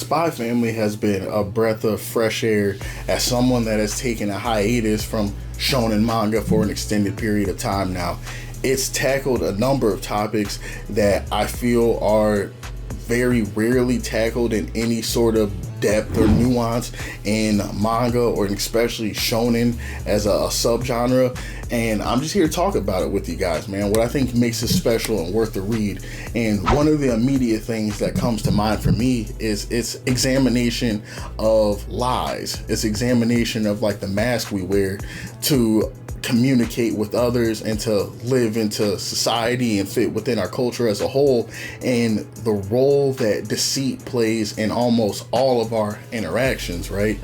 Spy Family has been a breath of fresh air as someone that has taken a hiatus from shonen manga for an extended period of time now. It's tackled a number of topics that I feel are very rarely tackled in any sort of depth or nuance in manga, or especially shonen as a subgenre. And I'm just here to talk about it with you guys, man. What I think makes it special and worth the read. And one of the immediate things that comes to mind for me is its examination of lies. Its examination of like the mask we wear to communicate with others and to live into society and fit within our culture as a whole, and the role that deceit plays in almost all of our interactions, right?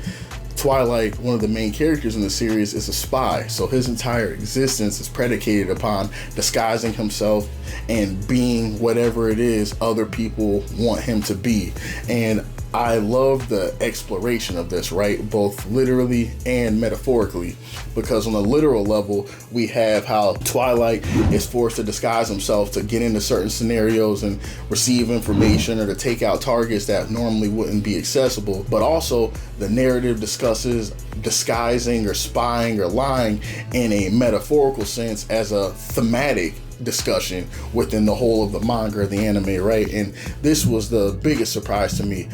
Twilight, one of the main characters in the series, is a spy, so his entire existence is predicated upon disguising himself and being whatever it is other people want him to be. And I love the exploration of this, right? Both literally and metaphorically, because on a literal level, we have how Twilight is forced to disguise himself to get into certain scenarios and receive information or to take out targets that normally wouldn't be accessible. But also the narrative discusses disguising or spying or lying in a metaphorical sense as a thematic discussion within the whole of the manga or the anime, right? And this was the biggest surprise to me,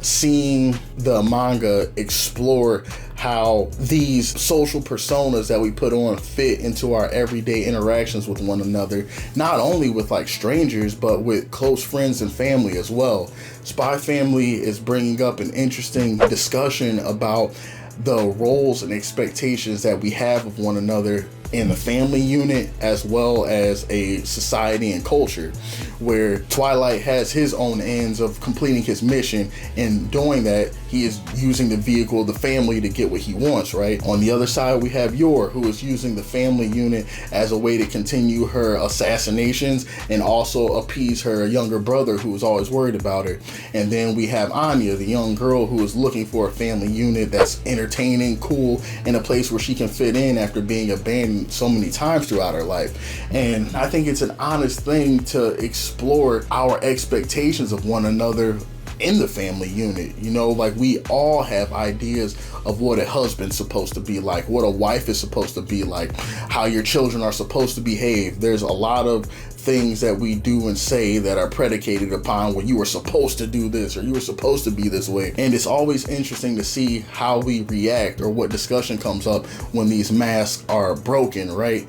seeing the manga explore how these social personas that we put on fit into our everyday interactions with one another, not only with like strangers, but with close friends and family as well. Spy Family is bringing up an interesting discussion about the roles and expectations that we have of one another in the family unit as well as a society and culture, where Twilight has his own ends of completing his mission. In doing that, he is using the vehicle of the family to get what he wants, right? On the other side, we have Yor, who is using the family unit as a way to continue her assassinations and also appease her younger brother who was always worried about her. And then we have Anya, the young girl who is looking for a family unit that's entertaining, cool, in a place where she can fit in after being abandoned so many times throughout her life. And I think it's an honest thing to explore our expectations of one another in the family unit. You know, like we all have ideas of what a husband's supposed to be like, what a wife is supposed to be like, how your children are supposed to behave. There's a lot of things that we do and say that are predicated upon, well, you were supposed to do this or you were supposed to be this way. And it's always interesting to see how we react or what discussion comes up when these masks are broken, right?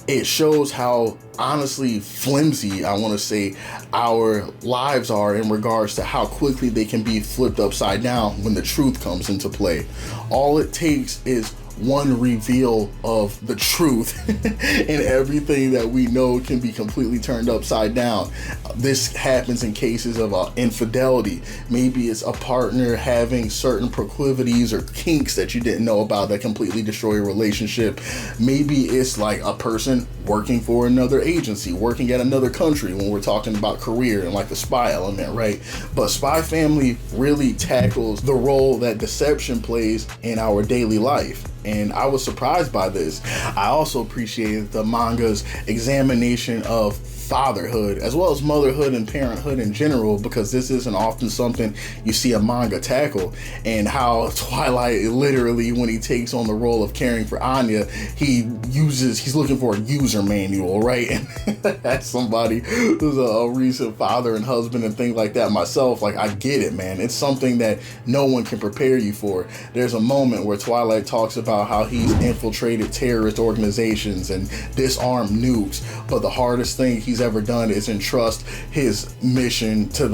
It shows how honestly flimsy, I want to say, our lives are in regards to how quickly they can be flipped upside down when the truth comes into play. All it takes is one reveal of the truth and everything that we know can be completely turned upside down. This happens in cases of infidelity. Maybe it's a partner having certain proclivities or kinks that you didn't know about that completely destroy a relationship. Maybe it's like a person working for another agency, working at another country when we're talking about career and like the spy element, right? But Spy Family really tackles the role that deception plays in our daily life. And I was surprised by this. I also appreciated the manga's examination of fatherhood as well as motherhood and parenthood in general, because this isn't often something you see a manga tackle. And how Twilight literally, when he takes on the role of caring for Anya, he's looking for a user manual, right? And as somebody who's a recent father and husband and things like that myself, like I get it, man. It's something that no one can prepare you for. There's a moment where Twilight talks about how he's infiltrated terrorist organizations and disarmed nukes, but the hardest thing he's ever done is entrust his mission to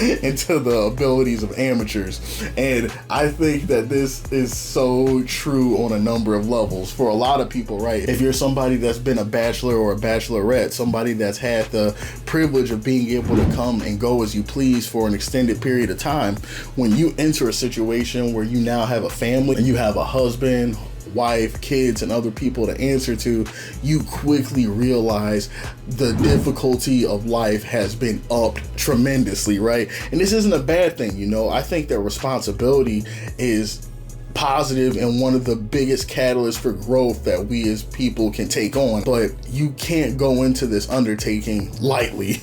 into the abilities of amateurs. And I think that this is so true on a number of levels for a lot of people, right? If you're somebody that's been a bachelor or a bachelorette, somebody that's had the privilege of being able to come and go as you please for an extended period of time, when you enter a situation where you now have a family and you have a husband, wife, kids, and other people to answer to, you quickly realize the difficulty of life has been upped tremendously, right? And this isn't a bad thing, you know. I think that responsibility is positive and one of the biggest catalysts for growth that we as people can take on, but you can't go into this undertaking lightly.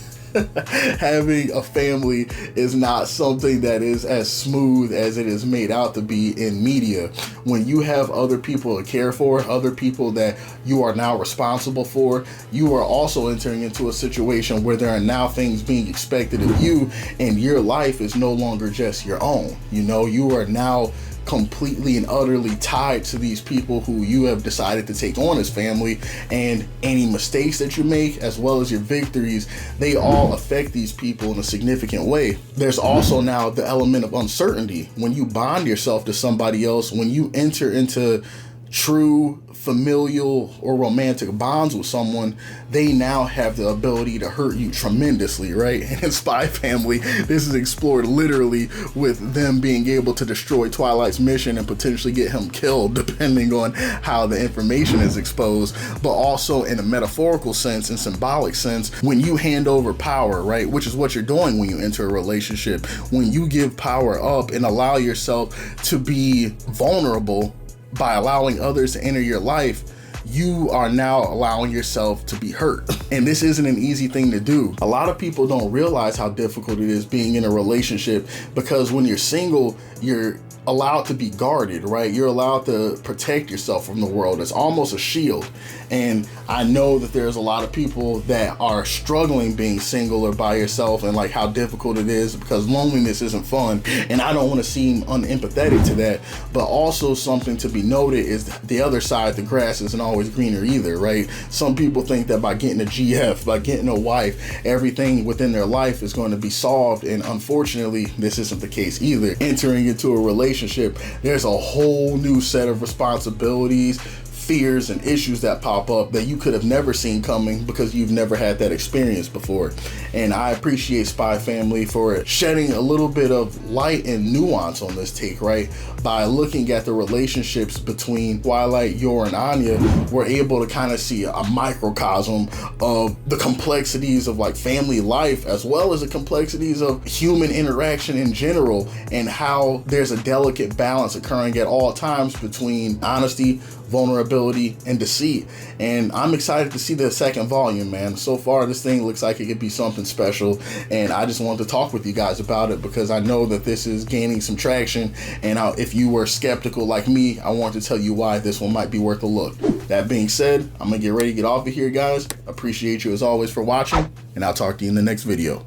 Having a family is not something that is as smooth as it is made out to be in media. When you have other people to care for, other people that you are now responsible for, you are also entering into a situation where there are now things being expected of you, and your life is no longer just your own. You know, you are now completely and utterly tied to these people who you have decided to take on as family, and any mistakes that you make as well as your victories, they all affect these people in a significant way. There's also now the element of uncertainty. When you bond yourself to somebody else, when you enter into true familial or romantic bonds with someone, they now have the ability to hurt you tremendously, right? And in Spy Family, this is explored literally with them being able to destroy Twilight's mission and potentially get him killed, depending on how the information is exposed, but also in a metaphorical sense and symbolic sense, when you hand over power, right? Which is what you're doing when you enter a relationship. When you give power up and allow yourself to be vulnerable by allowing others to enter your life, you are now allowing yourself to be hurt. And this isn't an easy thing to do. A lot of people don't realize how difficult it is being in a relationship, because when you're single, you're allowed to be guarded, right? You're allowed to protect yourself from the world. It's almost a shield. And I know that there's a lot of people that are struggling being single or by yourself, and like how difficult it is, because loneliness isn't fun. And I don't want to seem unempathetic to that, but also something to be noted is the other side, the grass isn't always greener either, right? Some people think that by getting a GF, by getting a wife, everything within their life is going to be solved. And unfortunately, this isn't the case either. Entering into a relationship, there's a whole new set of responsibilities, fears, and issues that pop up that you could have never seen coming because you've never had that experience before. And I appreciate Spy Family for shedding a little bit of light and nuance on this take, right? By looking at the relationships between Twilight, Yor, and Anya, we're able to kind of see a microcosm of the complexities of like family life, as well as the complexities of human interaction in general, and how there's a delicate balance occurring at all times between honesty, vulnerability, and deceit. And I'm excited to see the second volume, man. So far, this thing looks like it could be something special, and I just wanted to talk with you guys about it because I know that this is gaining some traction, and if you were skeptical like me, I want to tell you why this one might be worth a look. That being said, I'm gonna get ready to get off of here, guys. Appreciate you as always for watching, and I'll talk to you in the next video.